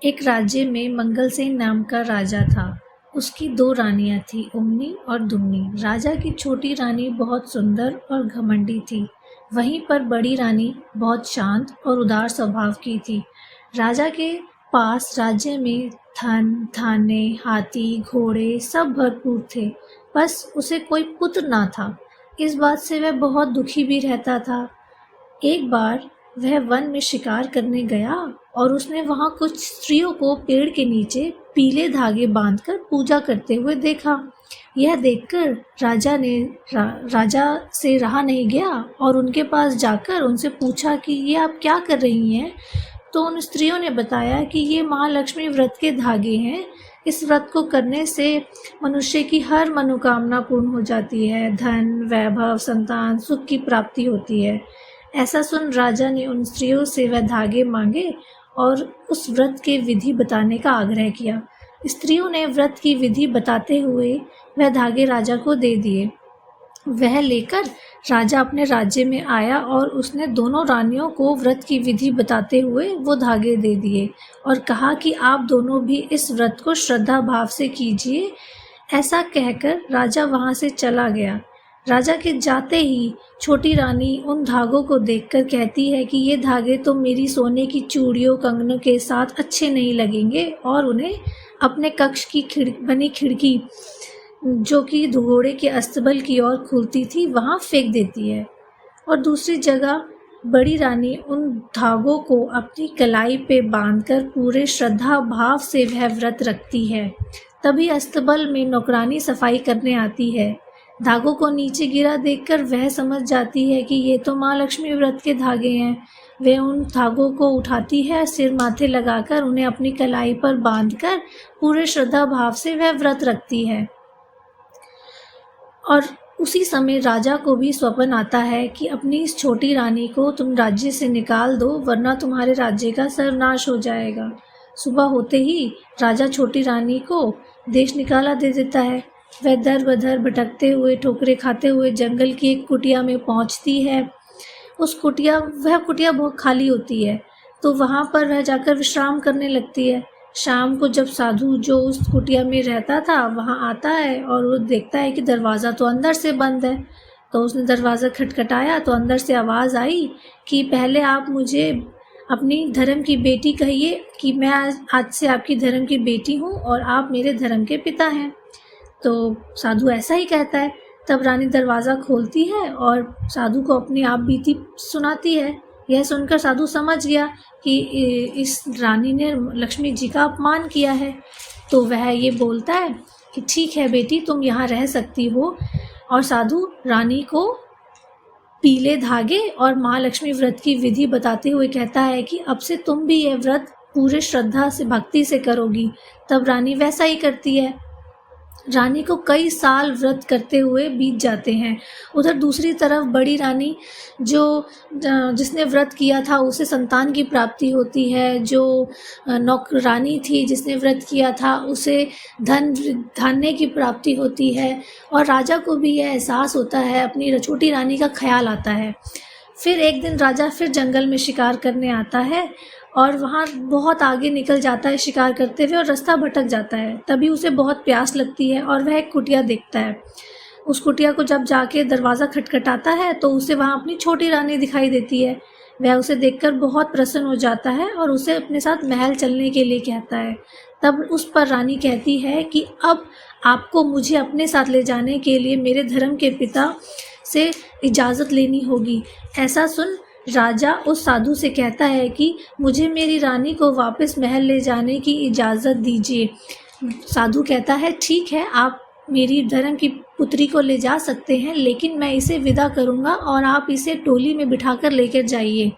एक राज्य में मंगलसेन नाम का राजा था। उसकी 2 रानियां थीं, उम्नी और दुम्नी। राजा की छोटी रानी बहुत सुंदर और घमंडी थी, वहीं पर बड़ी रानी बहुत शांत और उदार स्वभाव की थी। राजा के पास राज्य में धन, धान्य, हाथी, घोड़े सब भरपूर थे, बस उसे कोई पुत्र ना था। इस बात से वह बहुत दुखी भी रहता था। एक बार वह वन में शिकार करने गया और उसने वहां कुछ स्त्रियों को पेड़ के नीचे पीले धागे बांधकर पूजा करते हुए देखा। यह देखकर राजा से रहा नहीं गया और उनके पास जाकर उनसे पूछा कि ये आप क्या कर रही हैं। तो उन स्त्रियों ने बताया कि ये महालक्ष्मी व्रत के धागे हैं। इस व्रत को करने से मनुष्य की हर मनोकामना पूर्ण हो जाती है, धन, वैभव, संतान, सुख की प्राप्ति होती है। ऐसा सुन राजा ने उन स्त्रियों से वह धागे मांगे और उस व्रत के विधि बताने का आग्रह किया। स्त्रियों ने व्रत की विधि बताते हुए वह धागे राजा को दे दिए। वह लेकर राजा अपने राज्य में आया और उसने दोनों रानियों को व्रत की विधि बताते हुए वो धागे दे दिए और कहा कि आप दोनों भी इस व्रत को श्रद्धा भाव से कीजिए। ऐसा कहकर राजा वहां से चला गया। राजा के जाते ही छोटी रानी उन धागों को देखकर कहती है कि ये धागे तो मेरी सोने की चूड़ियों, कंगनों के साथ अच्छे नहीं लगेंगे, और उन्हें अपने कक्ष की बनी खिड़की, जो कि घोड़े के अस्तबल की ओर खुलती थी, वहां फेंक देती है। और दूसरी जगह बड़ी रानी उन धागों को अपनी कलाई पे बांधकर पूरे श्रद्धा भाव से वह व्रत रखती है। तभी अस्तबल में नौकरानी सफाई करने आती है। धागों को नीचे गिरा देखकर वह समझ जाती है कि ये तो माँ लक्ष्मी व्रत के धागे हैं। वह उन धागों को उठाती है, सिर माथे लगाकर उन्हें अपनी कलाई पर बांधकर पूरे श्रद्धा भाव से वह व्रत रखती है। और उसी समय राजा को भी स्वप्न आता है कि अपनी इस छोटी रानी को तुम राज्य से निकाल दो, वरना तुम्हारे राज्य का सर्वनाश हो जाएगा। सुबह होते ही राजा छोटी रानी को देश निकाला दे देता है। वह दर बदर भटकते हुए, ठोकरे खाते हुए जंगल की एक कुटिया में पहुंचती है। वह कुटिया बहुत खाली होती है, तो वहां पर वह जाकर विश्राम करने लगती है। शाम को जब साधु जो उस कुटिया में रहता था वहां आता है और वो देखता है कि दरवाज़ा तो अंदर से बंद है, तो उसने दरवाज़ा खटखटाया तो अंदर से आवाज़ आई कि पहले आप मुझे अपनी धर्म की बेटी कहिए कि मैं आज से आपकी धर्म की बेटी हूँ और आप मेरे धर्म के पिता हैं। तो साधु ऐसा ही कहता है। तब रानी दरवाज़ा खोलती है और साधु को अपनी आप बीती सुनाती है। यह सुनकर साधु समझ गया कि इस रानी ने लक्ष्मी जी का अपमान किया है। तो वह ये बोलता है कि ठीक है बेटी, तुम यहाँ रह सकती हो। और साधु रानी को पीले धागे और महालक्ष्मी व्रत की विधि बताते हुए कहता है कि अब से तुम भी यह व्रत पूरे श्रद्धा से, भक्ति से करोगी। तब रानी वैसा ही करती है। रानी को कई साल व्रत करते हुए बीत जाते हैं। उधर दूसरी तरफ बड़ी रानी जिसने व्रत किया था उसे संतान की प्राप्ति होती है। जो नौकरानी थी जिसने व्रत किया था उसे धान्य की प्राप्ति होती है। और राजा को भी यह एहसास होता है, अपनी छोटी रानी का ख्याल आता है। फिर एक दिन राजा फिर जंगल में शिकार करने आता है और वहाँ बहुत आगे निकल जाता है शिकार करते हुए और रास्ता भटक जाता है। तभी उसे बहुत प्यास लगती है और वह एक कुटिया देखता है। उस कुटिया को जब जाके दरवाज़ा खटखटाता है तो उसे वहाँ अपनी छोटी रानी दिखाई देती है। वह उसे देखकर बहुत प्रसन्न हो जाता है और उसे अपने साथ महल चलने के लिए कहता है। तब उस पर रानी कहती है कि अब आपको मुझे अपने साथ ले जाने के लिए मेरे धर्म के पिता से इजाज़त लेनी होगी। ऐसा सुन राजा उस साधु से कहता है कि मुझे मेरी रानी को वापस महल ले जाने की इजाज़त दीजिए। साधु कहता है ठीक है, आप मेरी धर्म की पुत्री को ले जा सकते हैं, लेकिन मैं इसे विदा करूंगा और आप इसे डोली में बिठाकर लेकर जाइए।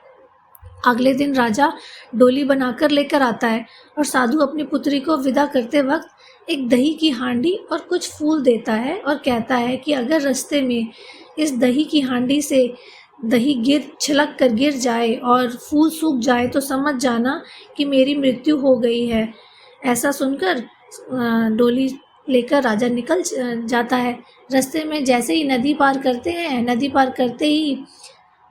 अगले दिन राजा डोली बनाकर लेकर आता है और साधु अपनी पुत्री को विदा करते वक्त एक दही की हांडी और कुछ फूल देता है और कहता है कि अगर रास्ते में इस दही की हांडी से दही छलक कर गिर जाए और फूल सूख जाए तो समझ जाना कि मेरी मृत्यु हो गई है। ऐसा सुनकर डोली लेकर राजा निकल जाता है। रास्ते में जैसे ही नदी पार करते हैं, नदी पार करते ही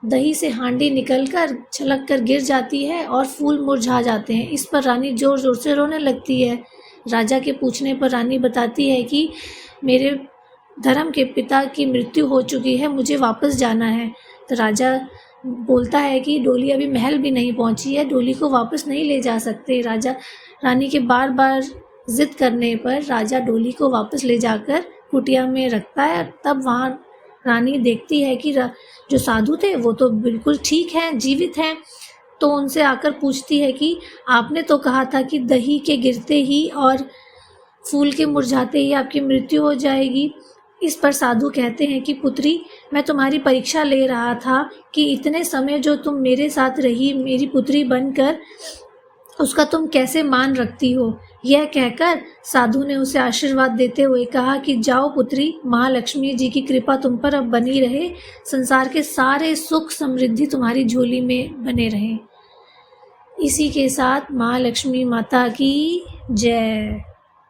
दही से हांडी निकलकर छलक कर गिर जाती है और फूल मुरझा जाते हैं। इस पर रानी ज़ोर ज़ोर से रोने लगती है। राजा के पूछने पर रानी बताती है कि मेरे धर्म के पिता की मृत्यु हो चुकी है, मुझे वापस जाना है। तो राजा बोलता है कि डोली अभी महल भी नहीं पहुंची है, डोली को वापस नहीं ले जा सकते। रानी के बार बार जिद करने पर राजा डोली को वापस ले जाकर कुटिया में रखता है। तब वहाँ रानी देखती है कि जो साधु थे वो तो बिल्कुल ठीक हैं, जीवित हैं। तो उनसे आकर पूछती है कि आपने तो कहा था कि दही के गिरते ही और फूल के मुरझाते ही आपकी मृत्यु हो जाएगी। इस पर साधु कहते हैं कि पुत्री, मैं तुम्हारी परीक्षा ले रहा था कि इतने समय जो तुम मेरे साथ रही मेरी पुत्री बनकर, उसका तुम कैसे मान रखती हो। यह कहकर साधु ने उसे आशीर्वाद देते हुए कहा कि जाओ पुत्री, महालक्ष्मी जी की कृपा तुम पर अब बनी रहे, संसार के सारे सुख समृद्धि तुम्हारी झोली में बने रहें। इसी के साथ महालक्ष्मी माता की जय।